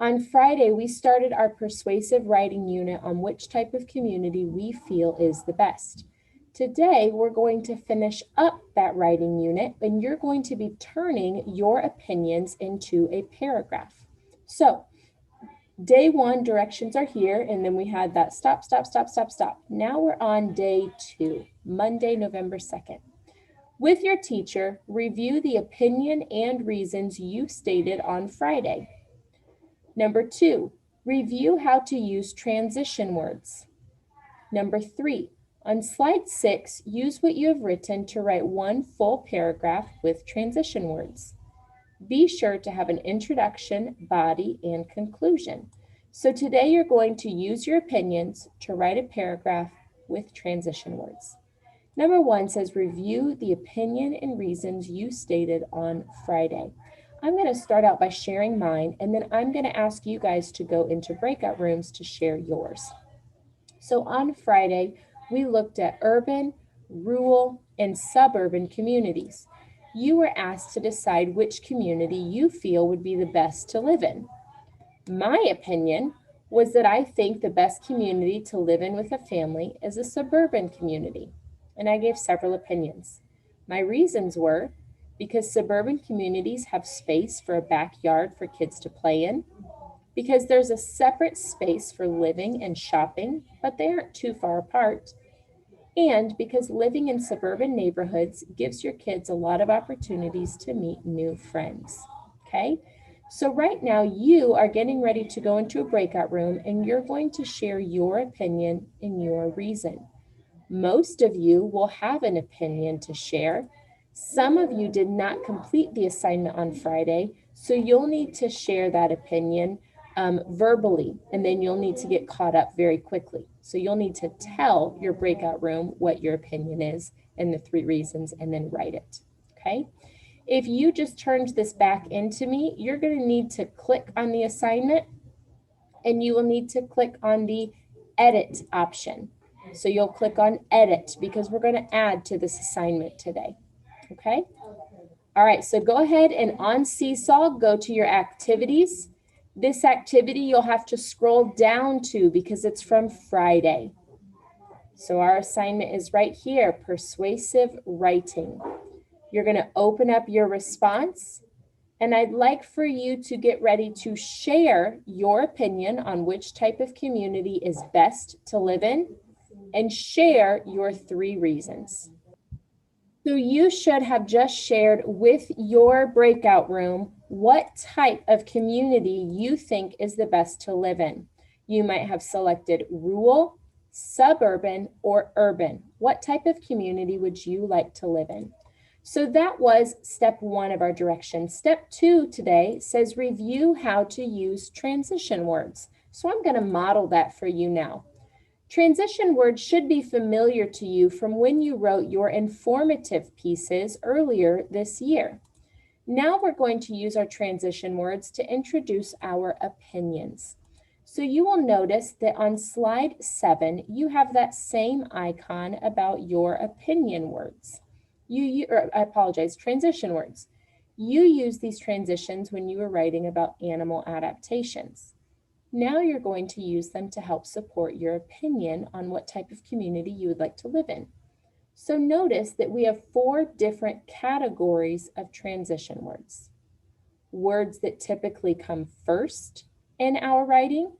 On Friday, we started our persuasive writing unit on which type of community we feel is the best. Today, we're going to finish up that writing unit, and you're going to be turning your opinions into a paragraph. So, day one, directions are here, and then we had that stop, stop, stop, stop, stop. Now we're on day 2, Monday, November 2nd. With your teacher, review the opinion and reasons you stated on Friday. Number 2, review how to use transition words. Number 3, on slide 6, use what you have written to write one full paragraph with transition words. Be sure to have an introduction, body, and conclusion. So today you're going to use your opinions to write a paragraph with transition words. Number 1 says review the opinion and reasons you stated on Friday. I'm going to start out by sharing mine, and then I'm going to ask you guys to go into breakout rooms to share yours. So on Friday, we looked at urban, rural, and suburban communities. You were asked to decide which community you feel would be the best to live in. My opinion was that I think the best community to live in with a family is a suburban community, and I gave several opinions. My reasons were because suburban communities have space for a backyard for kids to play in, because there's a separate space for living and shopping, but they aren't too far apart, and because living in suburban neighborhoods gives your kids a lot of opportunities to meet new friends. Okay? So right now you are getting ready to go into a breakout room, and you're going to share your opinion and your reason. Most of you will have an opinion to share. Some of you did not complete the assignment on Friday, so you'll need to share that opinion verbally, and then you'll need to get caught up very quickly. So you'll need to tell your breakout room what your opinion is and the 3 reasons, and then write it, okay? If you just turned this back into me, you're going to need to click on the assignment, and you will need to click on the edit option. So you'll click on edit because we're going to add to this assignment today, okay? All right, so go ahead and on Seesaw, go to your activities. This activity you'll have to scroll down to because it's from Friday. So our assignment is right here, persuasive writing. You're going to open up your response, and I'd like for you to get ready to share your opinion on which type of community is best to live in, and share your 3 reasons. So you should have just shared with your breakout room what type of community you think is the best to live in. You might have selected rural, suburban, or urban. What type of community would you like to live in? So that was step 1 of our direction. Step 2 today says review how to use transition words. So I'm going to model that for you now. Transition words should be familiar to you from when you wrote your informative pieces earlier this year. Now we're going to use our transition words to introduce our opinions. So you will notice that on slide 7, you have that same icon about your opinion words. Transition words. You use these transitions when you were writing about animal adaptations. Now you're going to use them to help support your opinion on what type of community you would like to live in. So notice that we have 4 different categories of transition words. Words that typically come first in our writing,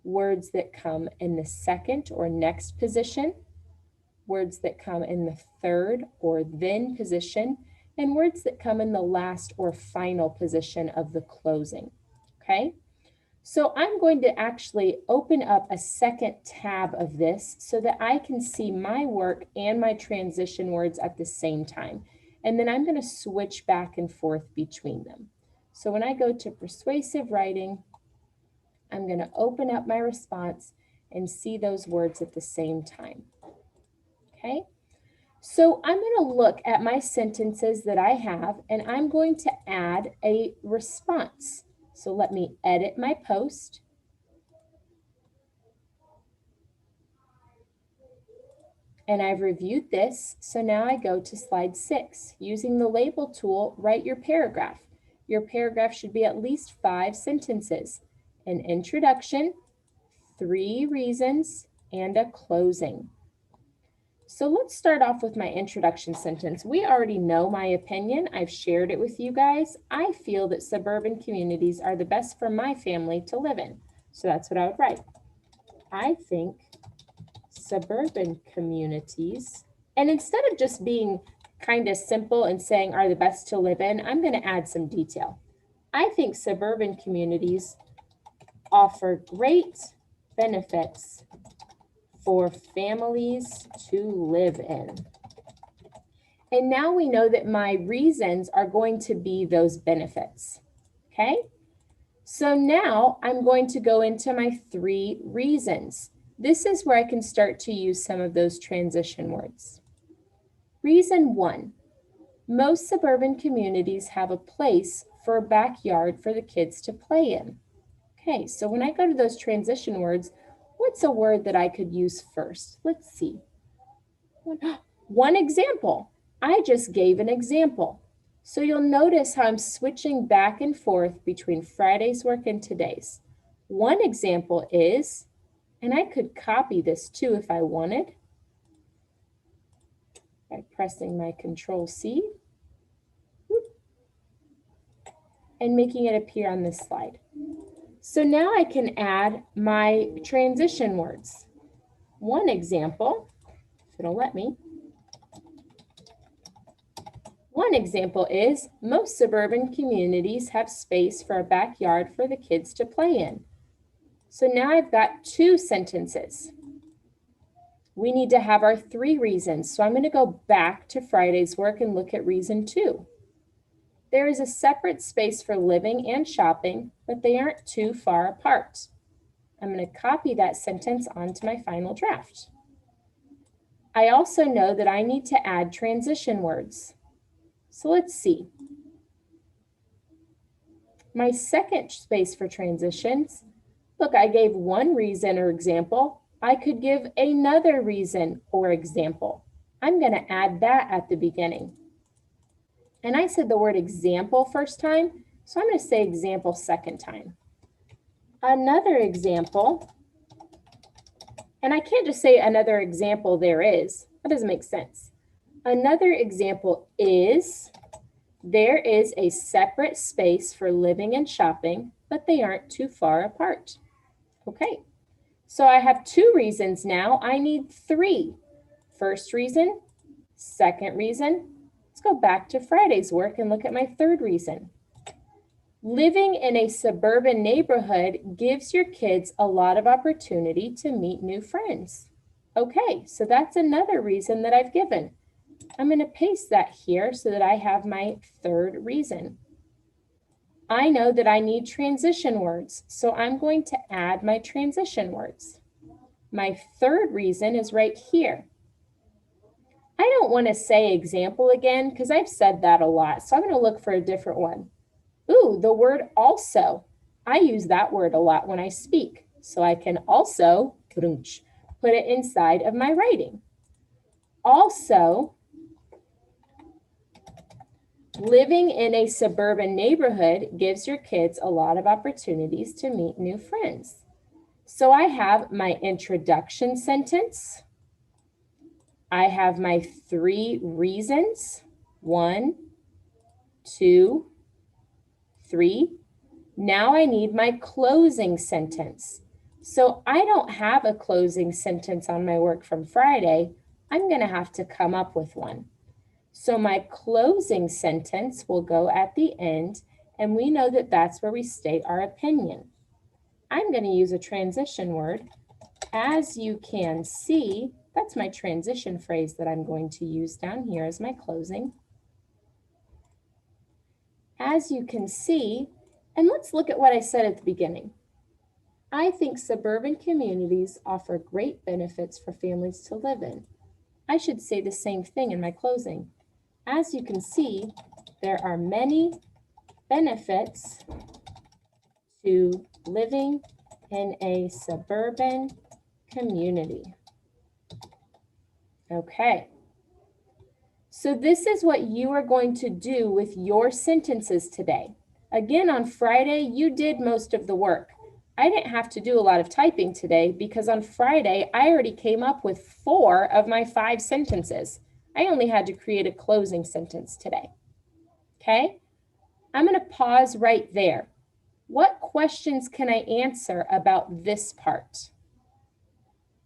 words that come in the second or next position, words that come in the third or then position, and words that come in the last or final position of the closing, okay? So I'm going to actually open up a second tab of this so that I can see my work and my transition words at the same time. And then I'm going to switch back and forth between them. So when I go to persuasive writing, I'm going to open up my response and see those words at the same time. Okay? So I'm going to look at my sentences that I have, and I'm going to add a response. So let me edit my post. And I've reviewed this, so now I go to slide 6. Using the label tool, write your paragraph. Your paragraph should be at least 5 sentences: an introduction, 3 reasons, and a closing. So let's start off with my introduction sentence. We already know my opinion. I've shared it with you guys. I feel that suburban communities are the best for my family to live in. So that's what I would write. I think suburban communities, and instead of just being kind of simple and saying are the best to live in, I'm going to add some detail. I think suburban communities offer great benefits for families to live in. And now we know that my reasons are going to be those benefits. Okay? So now I'm going to go into my 3 reasons. This is where I can start to use some of those transition words. Reason 1, most suburban communities have a place for a backyard for the kids to play in. Okay, so when I go to those transition words, what's a word that I could use first? Let's see. One example. I just gave an example. So you'll notice how I'm switching back and forth between Friday's work and today's. One example is, and I could copy this too if I wanted, by pressing my Control-C and making it appear on this slide. So now I can add my transition words. One example, if it'll let me. One example is, most suburban communities have space for a backyard for the kids to play in. So now I've got 2 sentences. We need to have our 3 reasons. So I'm going to go back to Friday's work and look at reason 2. There is a separate space for living and shopping, but they aren't too far apart. I'm going to copy that sentence onto my final draft. I also know that I need to add transition words. So let's see. My second space for transitions, look, I gave 1 reason or example. I could give another reason or example. I'm going to add that at the beginning. And I said the word example first time, so I'm going to say example second time. Another example, and I can't just say another example there is. That doesn't make sense. Another example is, there is a separate space for living and shopping, but they aren't too far apart. Okay, so I have 2 reasons now. I need 3. First reason, second reason. Let's go back to Friday's work and look at my 3rd reason. Living in a suburban neighborhood gives your kids a lot of opportunity to meet new friends. Okay, so that's another reason that I've given. I'm going to paste that here so that I have my 3rd reason. I know that I need transition words, so I'm going to add my transition words. My 3rd reason is right here. I don't want to say example again because I've said that a lot, so I'm going to look for a different one. Ooh, the word also. I use that word a lot when I speak, so I can also put it inside of my writing. Also, living in a suburban neighborhood gives your kids a lot of opportunities to meet new friends. So I have my introduction sentence. I have my 3 reasons. 1, 2, 3. Now I need my closing sentence. So I don't have a closing sentence on my work from Friday. I'm going to have to come up with one. So my closing sentence will go at the end, and we know that that's where we state our opinion. I'm going to use a transition word. As you can see, that's my transition phrase that I'm going to use down here as my closing. As you can see, and let's look at what I said at the beginning. I think suburban communities offer great benefits for families to live in. I should say the same thing in my closing. As you can see, there are many benefits to living in a suburban community. Okay. So this is what you are going to do with your sentences today. Again, on Friday, you did most of the work. I didn't have to do a lot of typing today because on Friday, I already came up with 4 of my 5 sentences. I only had to create a closing sentence today. Okay? I'm going to pause right there. What questions can I answer about this part?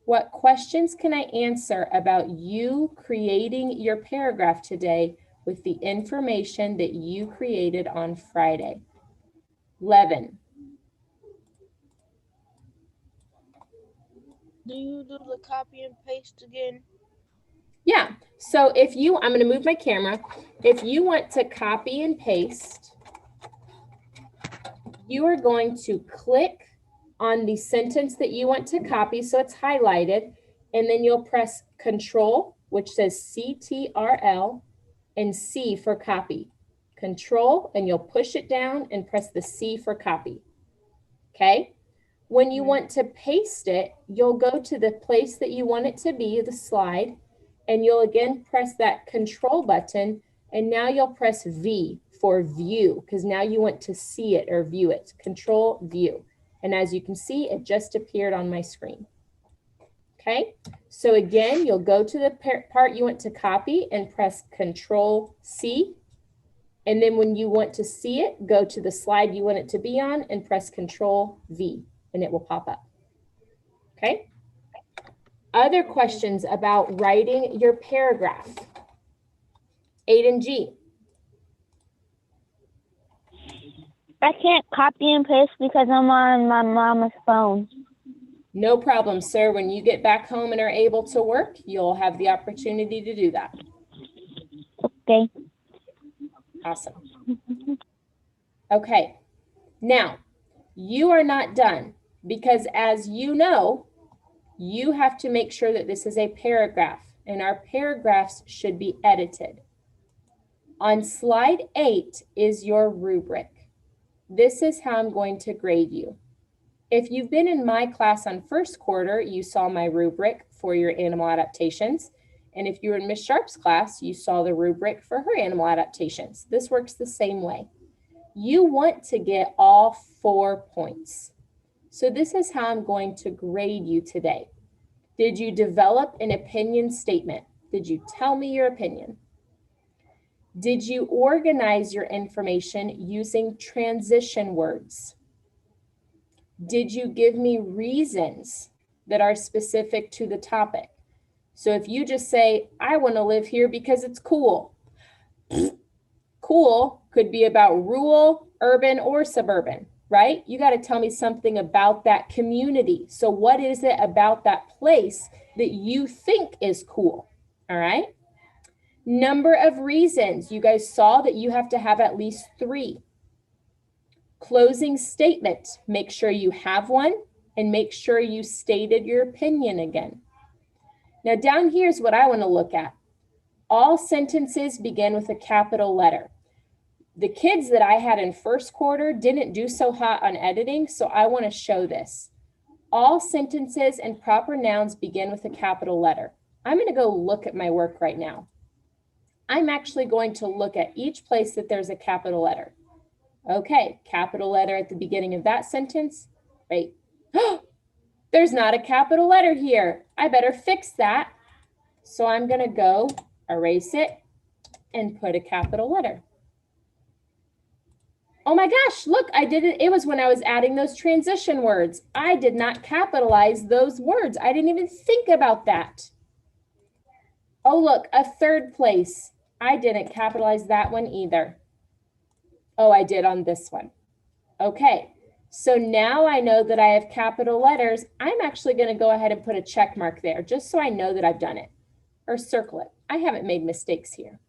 What questions can I answer about you creating your paragraph today with the information that you created on Friday? 11. Do you do the copy and paste again? Yeah, so I'm going to move my camera. If you want to copy and paste, you are going to click on the sentence that you want to copy, so it's highlighted, and then you'll press Control, which says CTRL, and C for copy. Control, and you'll push it down and press the C for copy. Okay? When you want to paste it, you'll go to the place that you want it to be, the slide, and you'll again press that Control button, and now you'll press V for view, because now you want to see it or view it. Control View. And as you can see, it just appeared on my screen. Okay, so again, you'll go to the part you want to copy and press Control C. And then when you want to see it, go to the slide you want it to be on and press Control V, and it will pop up. Okay? Other questions about writing your paragraph? 8 and G. I can't copy and paste because I'm on my mama's phone. No problem, sir. When you get back home and are able to work, you'll have the opportunity to do that. Okay. Awesome. Okay. Now, you are not done because as you know, you have to make sure that this is a paragraph and our paragraphs should be edited. On slide 8 is your rubric. This is how I'm going to grade you. If you've been in my class on first quarter, you saw my rubric for your animal adaptations. And if you were in Miss Sharp's class, you saw the rubric for her animal adaptations. This works the same way. You want to get all 4 points. So this is how I'm going to grade you today. Did you develop an opinion statement? Did you tell me your opinion? Did you organize your information using transition words? Did you give me reasons that are specific to the topic? So if you just say, I want to live here because it's cool. Cool could be about rural, urban, or suburban, right? You got to tell me something about that community. So what is it about that place that you think is cool? All right. Number of reasons. You guys saw that you have to have at least 3. Closing statement. Make sure you have one and make sure you stated your opinion again. Now down here is what I want to look at. All sentences begin with a capital letter. The kids that I had in first quarter didn't do so hot on editing, so I want to show this. All sentences and proper nouns begin with a capital letter. I'm going to go look at my work right now. I'm actually going to look at each place that there's a capital letter. Okay, capital letter at the beginning of that sentence. Right. There's not a capital letter here. I better fix that. So I'm going to go erase it and put a capital letter. Oh my gosh, look, I did it. It was when I was adding those transition words. I did not capitalize those words. I didn't even think about that. Oh, look, a third place. I didn't capitalize that one either. Oh, I did on this one. Okay, so now I know that I have capital letters. I'm actually going to go ahead and put a check mark there just so I know that I've done it, or circle it. I haven't made mistakes here.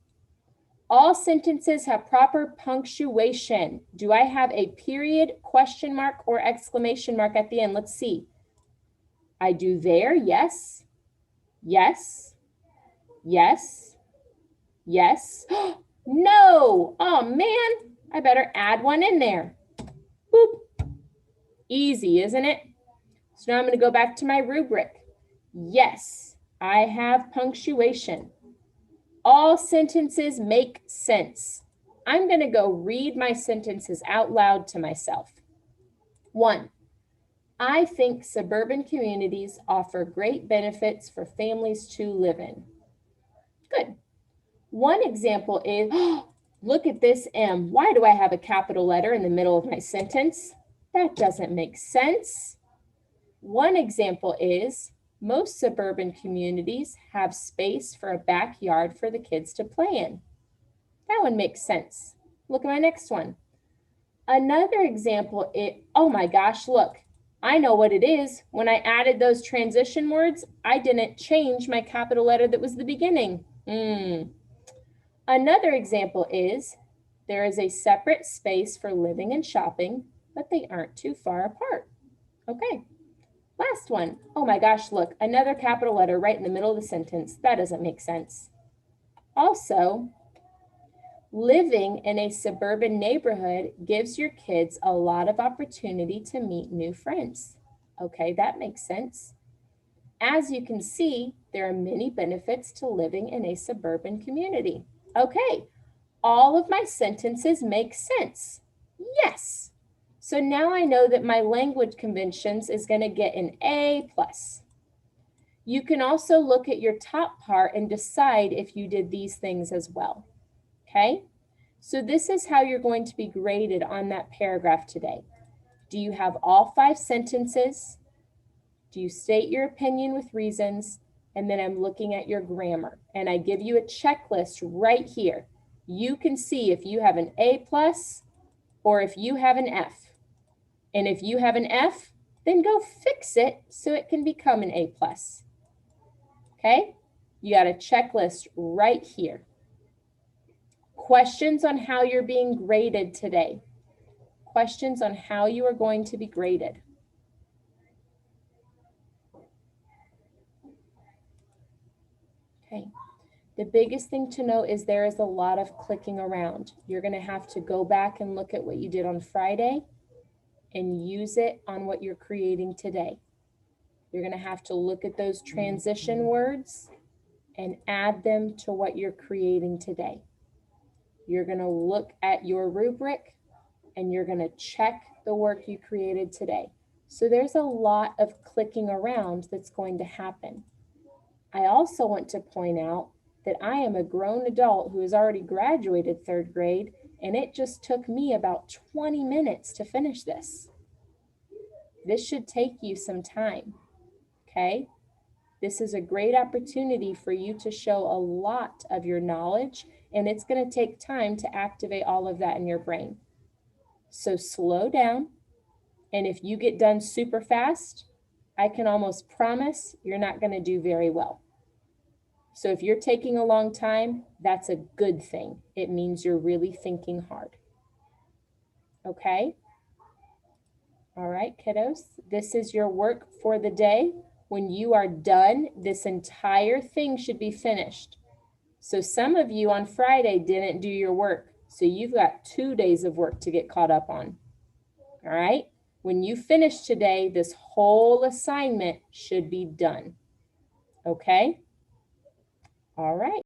All sentences have proper punctuation. Do I have a period, question mark, or exclamation mark at the end? Let's see. I do there, yes, yes, yes, yes. No, oh man, I better add one in there. Boop. Easy, isn't it? So now I'm going to go back to my rubric. Yes, I have punctuation. All sentences make sense. I'm going to go read my sentences out loud to myself. 1, I think suburban communities offer great benefits for families to live in. Good. One example is, look at this M. Why do I have a capital letter in the middle of my sentence? That doesn't make sense. One example is, most suburban communities have space for a backyard for the kids to play in. That one makes sense. Look at my next one. Another example is, oh my gosh, look, I know what it is. When I added those transition words, I didn't change my capital letter that was the beginning. Another example is, there is a separate space for living and shopping, but they aren't too far apart. Okay, last one. Oh my gosh, look, another capital letter right in the middle of the sentence. That doesn't make sense. Also, living in a suburban neighborhood gives your kids a lot of opportunity to meet new friends. Okay, that makes sense. As you can see, there are many benefits to living in a suburban community. Okay, all of my sentences make sense. Yes. So now I know that my language conventions is going to get an A+. You can also look at your top part and decide if you did these things as well. Okay? So this is how you're going to be graded on that paragraph today. Do you have all 5 sentences? Do you state your opinion with reasons? And then I'm looking at your grammar. And I give you a checklist right here. You can see if you have an A+ or if you have an F. And if you have an F, then go fix it so it can become an A+. Okay? You got a checklist right here. Questions on how you're being graded today. Questions on how you are going to be graded. Okay. The biggest thing to know is there is a lot of clicking around. You're going to have to go back and look at what you did on Friday and use it on what you're creating today. You're going to have to look at those transition words and add them to what you're creating today. You're going to look at your rubric and you're going to check the work you created today. So there's a lot of clicking around that's going to happen. I also want to point out that I am a grown adult who has already graduated 3rd grade, and it just took me about 20 minutes to finish this. This should take you some time, okay? This is a great opportunity for you to show a lot of your knowledge, and it's going to take time to activate all of that in your brain. So slow down, and if you get done super fast, I can almost promise you're not going to do very well. So if you're taking a long time, that's a good thing. It means you're really thinking hard. Okay? All right, kiddos, this is your work for the day. When you are done, this entire thing should be finished. So some of you on Friday didn't do your work. So you've got 2 days of work to get caught up on. All right? When you finish today, this whole assignment should be done. Okay? All right.